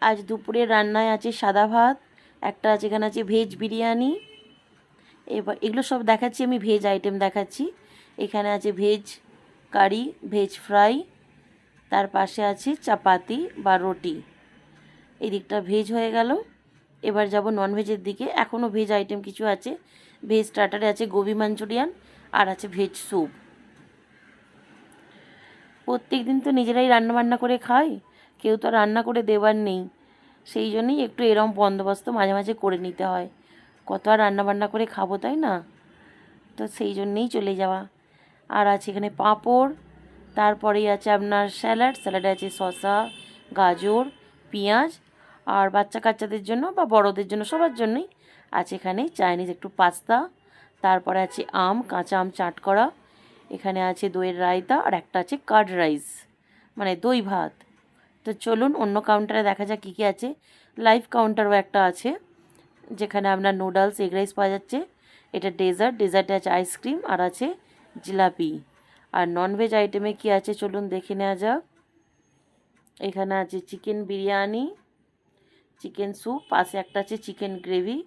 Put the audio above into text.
আজ দুপুরে রান্নায় আছে সাদা ভাত, একটা আছে এখানে আছে ভেজ বিরিয়ানি। এবার এগুলো সব দেখাচ্ছি, আমি ভেজ আইটেম দেখাচ্ছি। এখানে আছে ভেজ কারি, ভেজ ফ্রাই, তার পাশে আছে চাপাতি বা রুটি। এই দিকটা ভেজ হয়ে গেল। এবার যাব ননভেজের দিকে। এখনও ভেজ আইটেম কিছু আছে। ভেজ স্টার্টারে আছে গোবি মাঞ্চুরিয়ান আর আছে ভেজ স্যুপ। প্রত্যেক দিন তো নিজেরাই রান্নাবান্না করে খাই, কেউ তো রান্না করে দেওয়ার নেই। সেই জন্যই একটু এরম বন্দোবস্ত মাঝে মাঝে করে নিতে হয়। কত আর রান্নাবান্না করে খাবো, তাই না? তো সেই জন্যেই চলে যাওয়া। আর আছে এখানে পাঁপড়, তারপরেই আছে আপনার স্যালাড। স্যালাডে আছে শসা, গাজর, পেঁয়াজ। আর বাচ্চা কাচ্চাদের জন্য বা বড়দের জন্য সবার জন্যই আছে এখানে চাইনিজ একটু পাস্তা। তারপরে আছে আম, কাঁচা আম চাট করা। এখানে আছে দইয়ের রায়তা আর একটা আছে কার্ড রাইস, মানে দই ভাত। তো চলুন অন্য কাউন্টারে দেখা যাক কী কী আছে। লাইভ কাউন্টারও একটা আছে, যেখানে আপনার নুডলস, এগ রাইস পাওয়া যাচ্ছে। এটা ডেজার্টে আছে আইসক্রিম আর আছে জিলাপি। আর ননভেজ আইটেমে কি আছে চলুন দেখে নেওয়া যাক। এখানে আছে চিকেন বিরিয়ানি, চিকেন স্যুপ, পাশে একটা আছে চিকেন গ্রেভি,